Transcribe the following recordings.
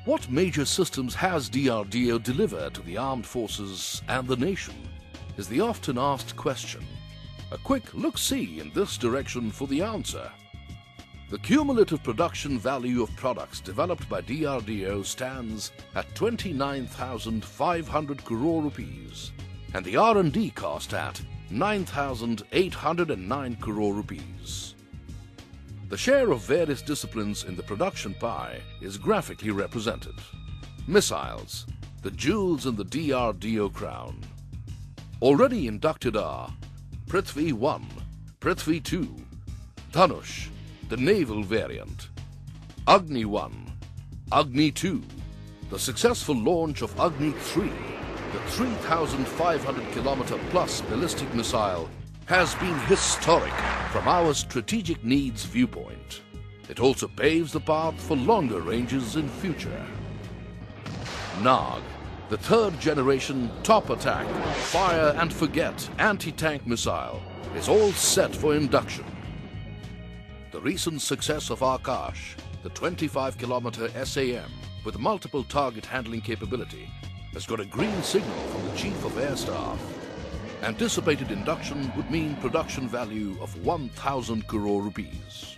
What major systems has DRDO delivered to the armed forces and the nation is the often asked question. A quick look-see in this direction for the answer. The cumulative production value of products developed by DRDO stands at 29,500 crore rupees and the R&D cost at 9,809 crore rupees. The share of various disciplines in the production pie is graphically represented. Missiles, the jewels in the DRDO crown. Already inducted are Prithvi 1, Prithvi 2, Dhanush, the naval variant, Agni 1, Agni 2, the successful launch of Agni 3, the 3,500 kilometer plus ballistic missile, has been historic from our strategic needs viewpoint. It also paves the path for longer ranges in future. Nag, the third generation top attack, fire and forget anti-tank missile, is all set for induction. The recent success of Akash, the 25-kilometer SAM with multiple target handling capability, has got a green signal from the Chief of Air Staff. Anticipated induction would mean production value of 1,000 crore rupees.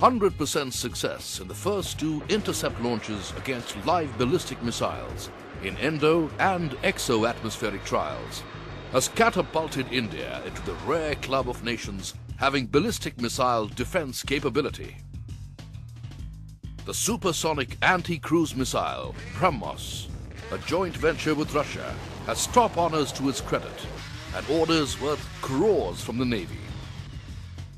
100% success in the first two intercept launches against live ballistic missiles in endo and exo-atmospheric trials has catapulted India into the rare club of nations having ballistic missile defense capability. The supersonic anti-cruise missile, BrahMos, a joint venture with Russia, has top honors to its credit and orders worth crores from the Navy.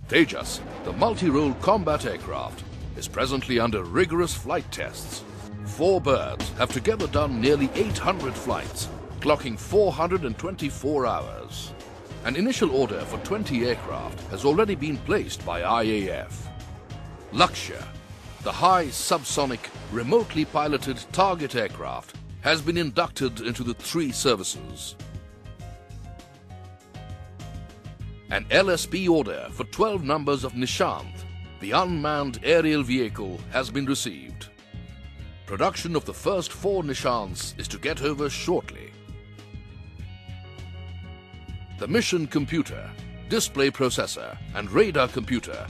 Tejas, the multi-role combat aircraft, is presently under rigorous flight tests. 4 birds have together done nearly 800 flights, clocking 424 hours. An initial order for 20 aircraft has already been placed by IAF. Lakshya, the high subsonic, remotely piloted target aircraft, has been inducted into the 3 services. An LSP order for 12 numbers of Nishant, the unmanned aerial vehicle, has been received. Production of the first 4 Nishants is to get over shortly. The mission computer, display processor and radar computer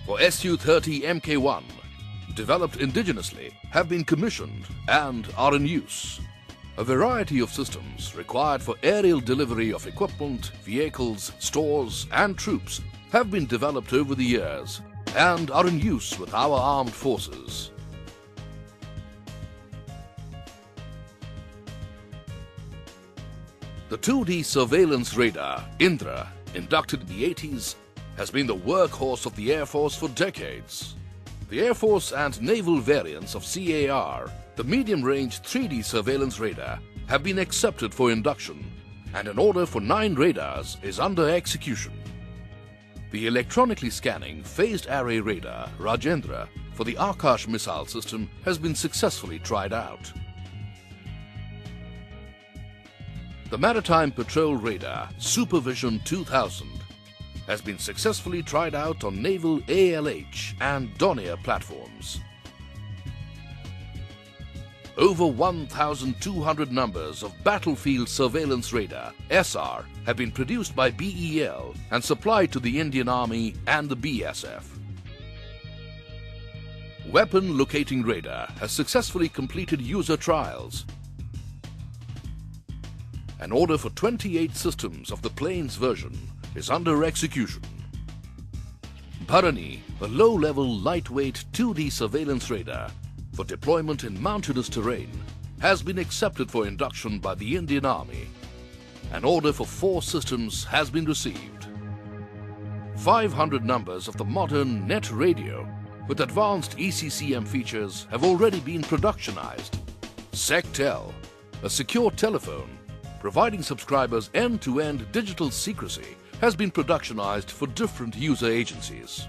for Su-30 Mk-1, developed indigenously, have been commissioned and are in use. A variety of systems required for aerial delivery of equipment, vehicles, stores and troops have been developed over the years and are in use with our armed forces. The 2D surveillance radar, Indra, inducted in the 80s, has been the workhorse of the Air Force for decades. The Air Force and naval variants of CAR, the medium-range 3D surveillance radar, have been accepted for induction, and an order for 9 radars is under execution. The electronically scanning phased array radar, Rajendra, for the Akash missile system has been successfully tried out. The Maritime Patrol Radar, Supervision 2000, has been successfully tried out on naval ALH and Dornier platforms. Over 1,200 numbers of Battlefield Surveillance Radar, SR, have been produced by BEL and supplied to the Indian Army and the BSF. Weapon Locating Radar has successfully completed user trials. An order for 28 systems of the planes version is under execution. Bharani, a low-level lightweight 2D surveillance radar for deployment in mountainous terrain, has been accepted for induction by the Indian Army. An order for 4 systems has been received. 500 numbers of the modern net radio with advanced ECCM features have already been productionized. SecTel, a secure telephone providing subscribers end-to-end digital secrecy, has been productionized for different user agencies.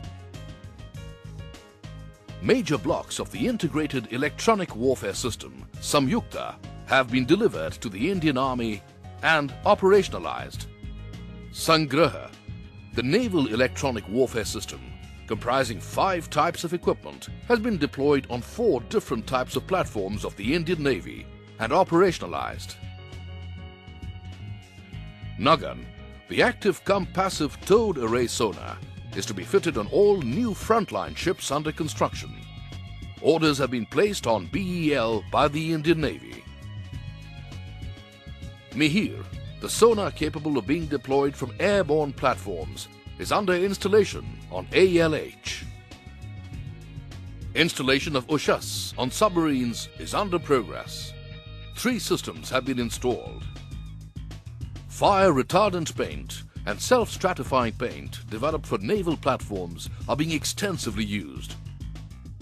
Major blocks of the integrated electronic warfare system, Samyukta, have been delivered to the Indian Army and operationalized. Sangraha, the naval electronic warfare system, comprising 5 types of equipment, has been deployed on 4 different types of platforms of the Indian Navy and operationalized. Nagan, the active-cum-passive towed array sonar, is to be fitted on all new frontline ships under construction. Orders have been placed on BEL by the Indian Navy. Mihir, the sonar capable of being deployed from airborne platforms, is under installation on ALH. Installation of Ushas on submarines is under progress. 3 systems have been installed. Fire retardant paint and self-stratifying paint developed for naval platforms are being extensively used.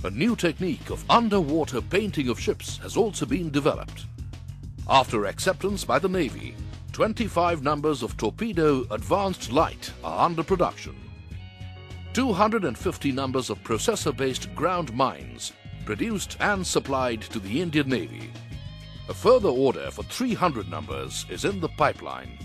A new technique of underwater painting of ships has also been developed. After acceptance by the Navy, 25 numbers of torpedo advanced light are under production. 250 numbers of processor-based ground mines produced and supplied to the Indian Navy. A further order for 300 numbers is in the pipeline.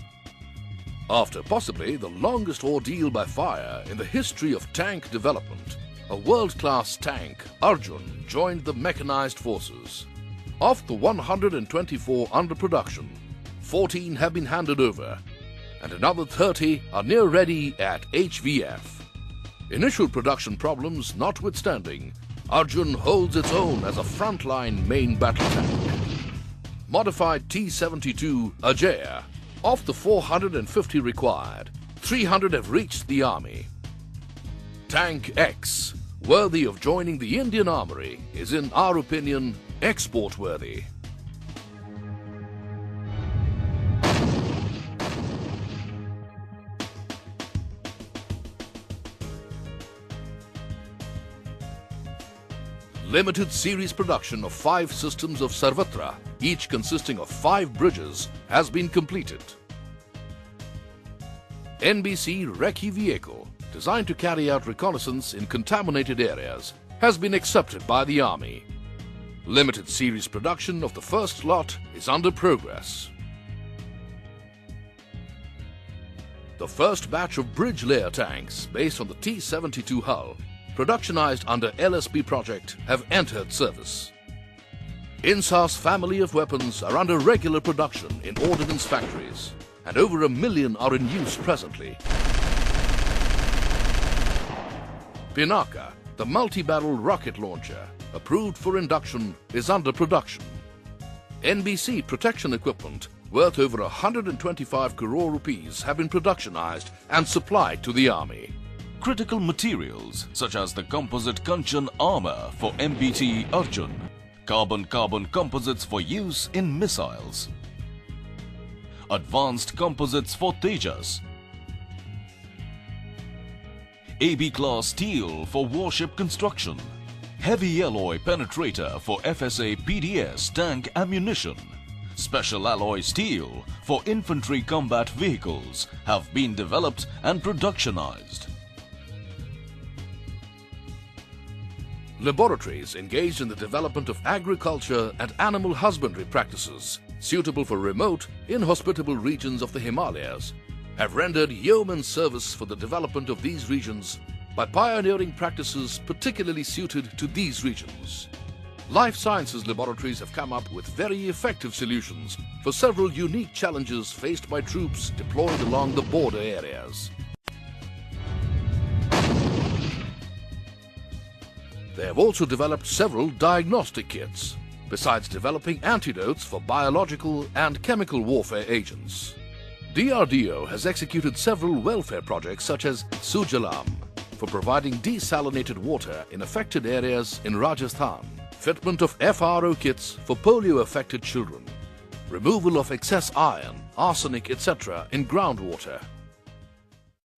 After possibly the longest ordeal by fire in the history of tank development, a world-class tank, Arjun, joined the mechanized forces. Of the 124 under production, 14 have been handed over, and another 30 are near ready at HVF. Initial production problems notwithstanding, Arjun holds its own as a frontline main battle tank. Modified T-72 Ajaya. Of the 450 required, 300 have reached the Army. Tank X, worthy of joining the Indian Armory, is in our opinion export-worthy. Limited series production of 5 systems of Sarvatra, each consisting of 5 bridges, has been completed. NBC Recce vehicle, designed to carry out reconnaissance in contaminated areas, has been accepted by the Army. Limited series production of the first lot is under progress. The first batch of bridge layer tanks based on the T-72 hull, productionized under LSB project, have entered service. INSA's family of weapons are under regular production in ordnance factories, and over 1 million are in use presently. Pinaka, the multi-barrel rocket launcher, approved for induction, is under production. NBC protection equipment worth over 125 crore rupees have been productionized and supplied to the Army. Critical materials such as the composite Kanchan armor for MBT Arjun, carbon-carbon composites for use in missiles, advanced composites for Tejas, AB-class steel for warship construction, heavy alloy penetrator for FSA PDS tank ammunition, special alloy steel for infantry combat vehicles have been developed and productionized. Laboratories engaged in the development of agriculture and animal husbandry practices suitable for remote, inhospitable regions of the Himalayas have rendered yeoman service for the development of these regions by pioneering practices particularly suited to these regions. Life sciences laboratories have come up with very effective solutions for several unique challenges faced by troops deployed along the border areas. They have also developed several diagnostic kits, besides developing antidotes for biological and chemical warfare agents. DRDO has executed several welfare projects such as Sujalam for providing desalinated water in affected areas in Rajasthan, fitment of FRO kits for polio-affected children, removal of excess iron, arsenic, etc. in groundwater.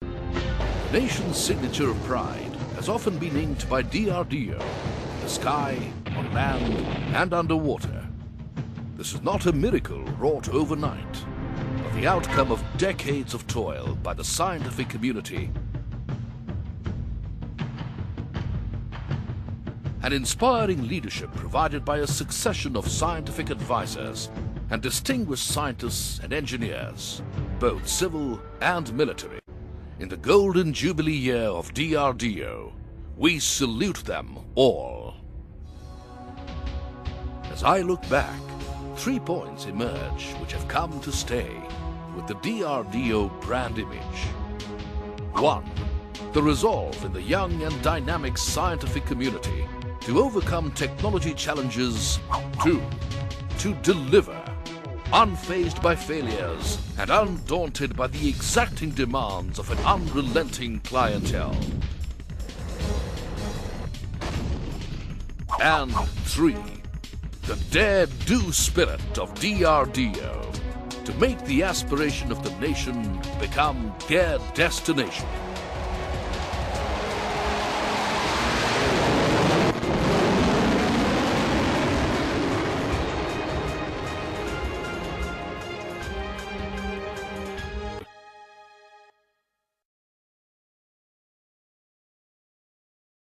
The nation's signature of pride has often been inked by DRDO in the sky, on land and underwater. This is not a miracle wrought overnight, but the outcome of decades of toil by the scientific community and inspiring leadership provided by a succession of scientific advisors and distinguished scientists and engineers, both civil and military. In the golden jubilee year of DRDO, We salute them all. As I look back, 3 points emerge which have come to stay with the DRDO brand image. 1. The resolve in the young and dynamic scientific community to overcome technology challenges. 2. To deliver, unfazed by failures and undaunted by the exacting demands of an unrelenting clientele. And 3. The dare-do spirit of DRDO to make the aspiration of the nation become their destination.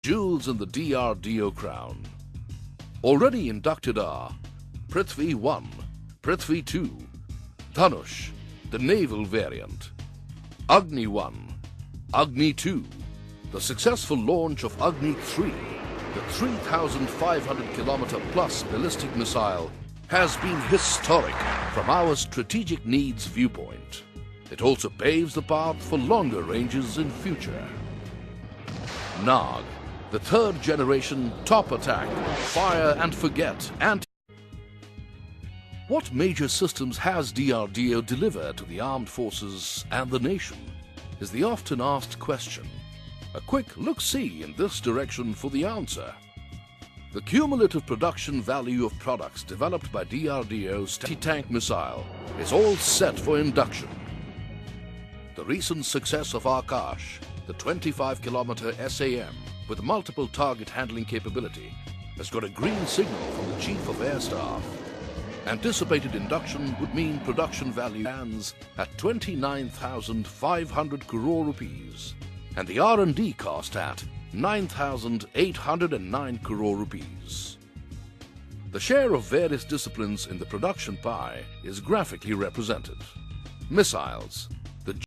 Jewels in the DRDO crown. Already inducted are Prithvi 1, Prithvi 2, Dhanush, the naval variant, Agni 1, Agni 2, the successful launch of Agni 3, the 3,500-kilometer plus ballistic missile, has been historic from our strategic needs viewpoint. It also paves the path for longer ranges in future. Nag, the third generation top attack, fire and forget anti. What major systems has DRDO delivered to the armed forces and the nation is the often asked question. A quick look-see in this direction for the answer. The cumulative production value of products developed by DRDO's anti-tank missile is all set for induction. The recent success of Akash, the 25-kilometer SAM, with multiple target handling capability, has got a green signal from the Chief of Air Staff. Anticipated induction would mean production value stands at 29,500 crore rupees and the R&D cost at 9,809 crore rupees. The share of various disciplines in the production pie is graphically represented. Missiles,